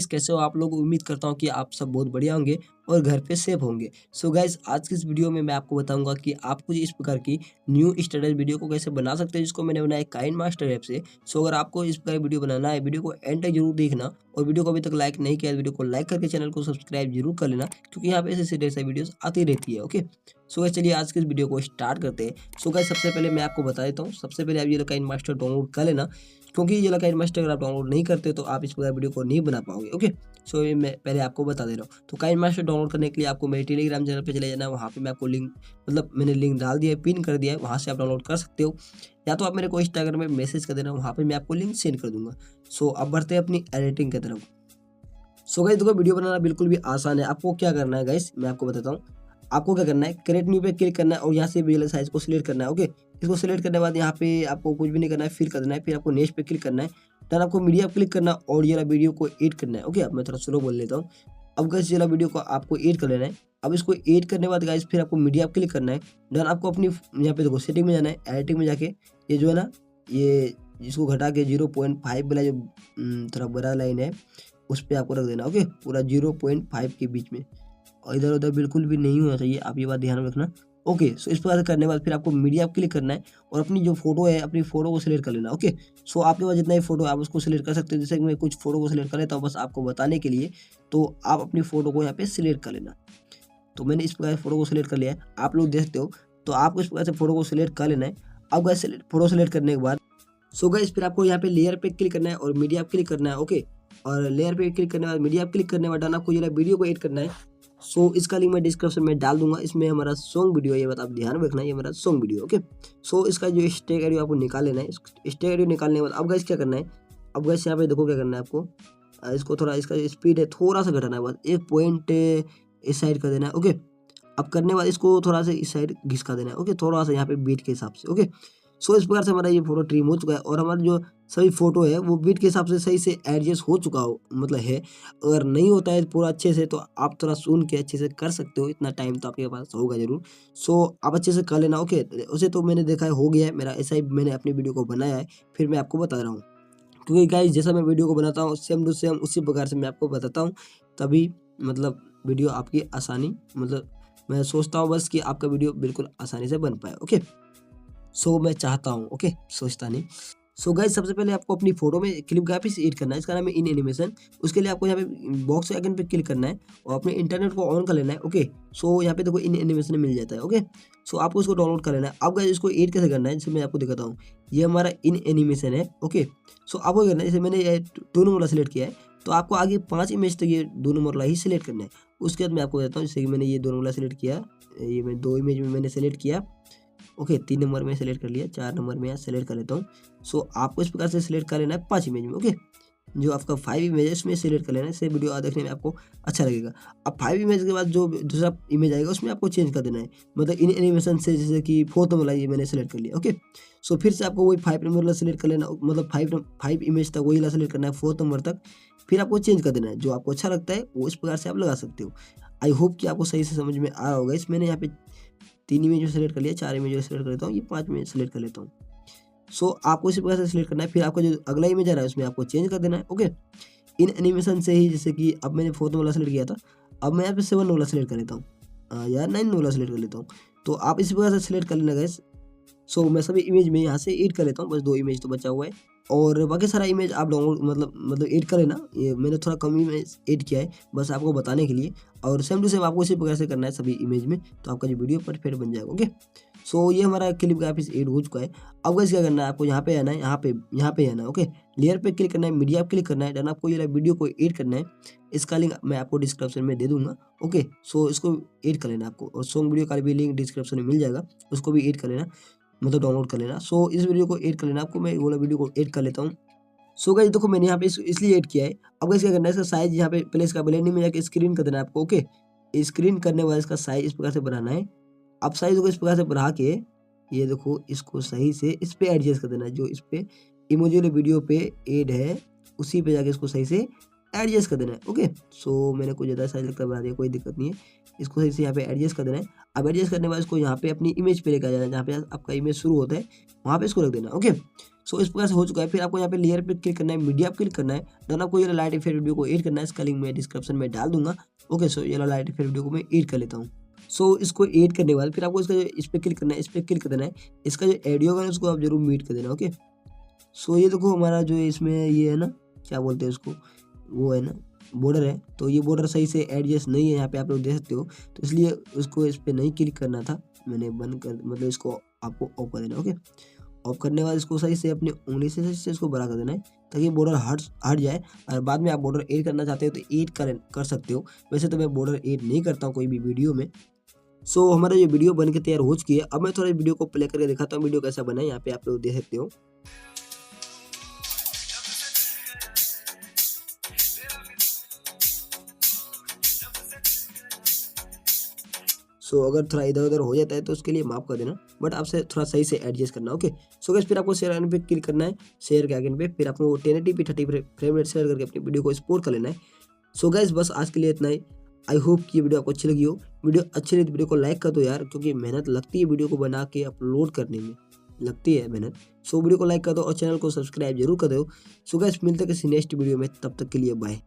Guys, कैसे हो आप लोग? उम्मीद करता हूँ कि आप सब बहुत बढ़िया होंगे और घर पे सेफ होंगे। सो गाइस, आज की इस वीडियो में मैं आपको बताऊंगा कि आप कुछ इस प्रकार की न्यू स्टेटस वीडियो को कैसे बना सकते हैं, जिसको मैंने बनाया काइनमास्टर ऐप से। सो अगर आपको इस प्रकार की वीडियो बनाना है, वीडियो को एंड तक जरूर देखना और वीडियो को अभी तक लाइक नहीं किया, वीडियो को लाइक करके चैनल को सब्सक्राइब जरूर कर लेना, क्योंकि यहाँ पे ऐसे ढेर सारी वीडियोस आती रहती है। ओके, सो गाइस चलिए आज की इस वीडियो को स्टार्ट करते हैं। सो गाइस, सबसे पहले मैं आपको बता देता हूँ, सबसे पहले आप ये काइनमास्टर डाउनलोड कर लेना, क्योंकि ये काइनमास्टर अगर आप डाउनलोड नहीं करते तो आप इस प्रकार वीडियो को नहीं बना पाओगे। ओके, सो ये मैं पहले आपको बता दे रहा हूँ। तो काइनमास्टर डाउनलोड करने के लिए आपको मेरे टेलीग्राम चैनल पे चले जाना है। वहाँ पे मैं आपको लिंक मैंने लिंक डाल दिया है, पिन कर दिया है, वहाँ से आप डाउनलोड कर सकते हो, या तो आप मेरे को इंस्टाग्राम में मैसेज कर देना, वहाँ पे मैं आपको लिंक सेंड कर दूंगा। सो अब बढ़ते हैं अपनी एडिटिंग की तरफ। सो गाइस देखो, वीडियो बनाना बिल्कुल भी आसान है। आपको क्या करना है गाइस, मैं आपको बताता हूँ। आपको क्या करना है, क्रिएट न्यू पे क्लिक करना है और यहाँ से वीएलए साइज को सिलेक्ट करना है। ओके, इसको सिलेक्ट करने के बाद यहाँ पे आपको कुछ भी नहीं करना है, फिल कर देना है। फिर आपको नेक्स्ट पे क्लिक करना है, देन आपको मीडिया पे क्लिक करना है और ये वाला वीडियो को एड करना है। ओके, अब मैं थोड़ा स्लो बोल लेता हूँ। अब गाइस ये वाला वीडियो को आपको एड कर लेना है। अब इसको एड करने के बाद गाइस फिर आपको मीडिया पे क्लिक करना है, देन आपको अपनी यहाँ पे देखो सेटिंग में जाना है। एडिटिंग में जाके ये जो है ना, ये इसको घटा के 0.5 वाला जो थोड़ा बड़ा लाइन है उस पर आपको रख देना। ओके, पूरा 0.5 के बीच में, और इधर उधर बिल्कुल भी नहीं होना चाहिए, आप ये बात ध्यान रखना। ओके, सो इस प्रकार से करने के बाद फिर आपको मीडिया पे क्लिक करना है और अपनी जो फोटो है, अपनी फोटो को सिलेक्ट कर लेना। ओके, सो आपके पास जितना ही फोटो है आप उसको सिलेक्ट कर सकते हो। जैसे कि मैं कुछ फोटो को सिलेक्ट कर लेता हूँ बस आपको बताने के लिए, तो आप अपनी फोटो को यहाँ पे सिलेक्ट कर लेना। तो मैंने इस प्रकार फोटो को सिलेक्ट कर लिया है, आप लोग देखते हो। तो आपको इस प्रकार से फोटो को सिलेक्ट कर लेना है। अब गाइस फोटो सिलेक्ट करने के बाद सो गाइस फिर आपको यहाँ पे लेयर पे क्लिक करना है और मीडिया पे क्लिक करना है। ओके, और लेयर पे क्लिक करने के बाद मीडिया पे क्लिक करने के बाद आपको ये वीडियो को एड करना है। सो इसका लिंक मैं डिस्क्रिप्शन में डाल दूंगा। इसमें हमारा सॉन्ग वीडियो है, ये बात आप ध्यान में रखना, ये हमारा सॉन्ग वीडियो। ओके, सो इसका जो स्टेक ऑडियो आपको निकाल लेना है। स्टेक ऑडियो निकालने के बाद अब गाइस क्या करना है, अब गाइस यहाँ पे देखो क्या करना है आपको। इसको थोड़ा, इसका स्पीड है थोड़ा सा घटाना है, बस 1 पॉइंट इस साइड कर देना है। ओके, अब करने के बाद इसको थोड़ा सा इस साइड घिसका देना है। ओके, थोड़ा सा यहाँ पे बीट के हिसाब से। ओके, सो इस प्रकार से हमारा ये फोटो ट्रिम हो चुका है और हमारा जो सभी फोटो है वो बीट के हिसाब से सही से एडजस्ट हो चुका हो मतलब है। अगर नहीं होता है पूरा अच्छे से तो आप थोड़ा सुन के अच्छे से कर सकते हो, इतना टाइम तो आपके पास होगा जरूर। सो आप अच्छे से कर लेना। ओके, उसे तो मैंने देखा है, हो गया है मेरा, ऐसा ही मैंने अपनी वीडियो को बनाया है, फिर मैं आपको बता रहा हूँ। क्योंकि गाइस जैसा मैं वीडियो को बनाता हूँ सेम टू सेम उसी प्रकार से मैं आपको बताता हूँ, तभी वीडियो आपकी आसानी मैं सोचता हूँ बस कि आपका वीडियो बिल्कुल आसानी से बन पाए। ओके, सो मैं चाहता हूँ, ओके, सोचता नहीं। सो गाइस सबसे पहले आपको अपनी फोटो में क्लिप ग्राफिक्स ऐड करना है, इसका नाम है इन एनिमेशन। उसके लिए आपको यहाँ पे बॉक्स आइकन पे क्लिक करना है और अपने इंटरनेट को ऑन कर लेना है। ओके, सो यहाँ पे देखो इन एनिमेशन मिल जाता है। ओके, सो आपको इसको डाउनलोड कर लेना है। अब गाइस इसको ऐड कैसे करना है, जैसे मैं आपको दिखाता हूँ। ये हमारा इन एनिमेशन है। ओके, सो आपको करना है, जैसे मैंने ये 2 नंबर वाला सिलेक्ट किया है, तो आपको आगे 5 इमेज तक ये 2 नंबर वाला ही सिलेक्ट करना है। उसके बाद मैं आपको बताता हूँ, जैसे कि मैंने ये 2 नंबर वाला सिलेक्ट किया, ये मैं 2 इमेज में मैंने सेलेक्ट किया। ओके, 3 नंबर में सेलेक्ट कर लिया, 4 नंबर में यहाँ सेलेक्ट कर लेता हूँ। सो आपको इस प्रकार से सिलेक्ट कर लेना है 5 इमेज में। ओके, जो आपका 5 इमेज है उसमें सेलेक्ट कर लेना है, इससे वीडियो देखने में आपको अच्छा लगेगा। अब 5 इमेज के बाद जो दूसरा इमेज आएगा उसमें आपको चेंज कर देना है, इन एनिमेशन से, जैसे कि 4th वाला ये मैंने सेलेक्ट कर लिया। ओके, सो फिर से आपको वही 5 नंबर वाला सेलेक्ट कर लेना, 5 इमेज तक वही वाला सेलेक्ट करना है 4th नंबर तक, फिर आपको चेंज कर देना है। जो आपको अच्छा लगता है वो इस प्रकार से आप लगा सकते हो। आई होप कि आपको सही से समझ में आ रहा होगा। इस मैंने यहाँ पे 3 इमेज में सेलेक्ट कर लिया, 4 इमेज में सेलेक्ट कर लेता हूँ, ये 5 में सेलेक्ट कर लेता हूँ। सो आपको इसी प्रकार से सिलेक्ट करना है। फिर आपका जो अगला इमेज आ रहा है उसमें आपको चेंज कर देना है। ओके, इन एनिमेशन से ही, जैसे कि अब मैंने 4th वाला सेलेक्ट किया था, अब मैं यहाँ पे 7 वाला सेलेक्ट कर लेता हूँ, या 9 वाला सेलेक्ट कर लेता हूँ। तो आप इसी प्रकार से सिलेक्ट कर लेना गाइस। सो मैं सभी इमेज में यहाँ से ऐड कर लेता हूँ, बस 2 इमेज तो बचा हुआ है और बाकी सारा इमेज आप डाउनलोड ऐड कर लेना। ये मैंने थोड़ा कम इमेज ऐड किया है बस आपको बताने के लिए, और सेम टू सेम आपको इसी प्रकार से करना है सभी इमेज में, तो आपका जो वीडियो परफेक्ट बन जाएगा। ओके, सो ये हमारा क्लिप ग्राफिक्स ऐड हो चुका है। अब गाइस क्या करना है, आपको यहाँ पे आना है, यहाँ पे आना है। ओके, लेयर पे क्लिक करना है, मीडिया पे क्लिक करना है, देन आपको ये वीडियो को ऐड करना है। इसका लिंक मैं आपको डिस्क्रिप्शन में दे दूंगा। ओके, सो इसको ऐड कर लेना आपको, और सॉन्ग वीडियो का भी लिंक डिस्क्रिप्शन में मिल जाएगा, उसको भी ऐड कर लेना, डाउनलोड कर लेना। सो इस वीडियो को ऐड कर लेना आपको, मैं वो वाला वीडियो को ऐड कर लेता हूँ। सो गाइस देखो मैंने यहाँ पे इसलिए ऐड किया है। अब गाइस क्या करना है, इसका साइज यहाँ पे पहले इसका ब्लेंडिंग में जाके स्क्रीन कर देना है आपको। ओके, स्क्रीन करने के बाद इसका साइज इस प्रकार से बनाना है। अब साइज को इस प्रकार से बढ़ा के ये देखो इसको सही से इस पे एडजस्ट कर देना है, जो इस पे इमोजी वाले वीडियो पे ऐड है उसी पे जाके इसको सही से एडजस्ट कर देना है। ओके, सो मैंने कुछ ज़्यादा साइज लगता बना दिया, कोई दिक्कत नहीं है। इसको सही से यहाँ पे एडजस्ट कर देना है। अब एडजस्ट करने के बाद इसको यहाँ पे अपनी इमेज पे लेकर आ जाना है, जहाँ पे आपका इमेज शुरू होता है वहाँ पे इसको रख देना है। ओके, सो इस प्रकार से हो चुका है। फिर आपको यहाँ पे लेयर पे क्लिक करना है, मीडिया पे क्लिक करना है, देन आपको ये लाइट इफेक्ट वीडियो को एड करना है। इसका लिंक मैं डिस्क्रिप्शन में डाल दूंगा। ओके, सो ये लाइट इफेक्ट वीडियो को मैं एड कर लेता हूँ। सो इसको एड करने के बाद फिर आपको इसका इस पर क्लिक करना है, इस पर क्लिक कर देना है। इसका जो ऑडियो है उसको आप जरूर म्यूट कर देना। ओके, सो ये देखो हमारा जो इसमें ये है ना, क्या बोलते हैं उसको, वो है ना बॉर्डर है, तो ये बॉर्डर सही से एडजस्ट नहीं है, यहाँ पे आप लोग देख सकते हो। तो इसलिए उसको इस पर नहीं क्लिक करना था, मैंने बंद कर, मतलब इसको आपको ऑफ कर देना। ओके, ऑफ करने के बाद इसको सही से अपनी उंगली से सही से इसको बड़ा कर देना है, ताकि बॉर्डर हट जाए। और बाद में आप बॉर्डर ऐड करना चाहते हो तो ऐड कर सकते हो। वैसे तो मैं बॉर्डर ऐड नहीं करता हूँ कोई भी वीडियो में। सो हमारा ये वीडियो बन के तैयार हो चुकी है। अब मैं थोड़ा वीडियो को प्ले करके दिखाता हूँ वीडियो कैसा बना है, यहाँ पे आप लोग देख सकते हो। सो अगर थोड़ा इधर उधर हो जाता है तो उसके लिए माफ कर देना, बट आपसे थोड़ा सही से एडजस्ट करना। ओके, सो गाइस फिर आपको शेयर आइकन पे क्लिक करना है, शेयर के आइकन पे, फिर आपको 1080p 30 फ्रेम रेट शेयर करके अपनी वीडियो को एक्सपोर्ट कर लेना है। सो गाइस बस आज के लिए इतना ही। आई होप कि ये वीडियो आपको अच्छी लगी हो। वीडियो अच्छी लगी तो वीडियो को लाइक कर दो यार, क्योंकि मेहनत लगती है वीडियो को बना के अपलोड करने में, लगती है मेहनत। सो वीडियो को लाइक कर दो और चैनल को सब्सक्राइब जरूर कर दो। सो गाइस मिलते हैं किसी नेक्स्ट वीडियो में, तब तक के लिए बाय।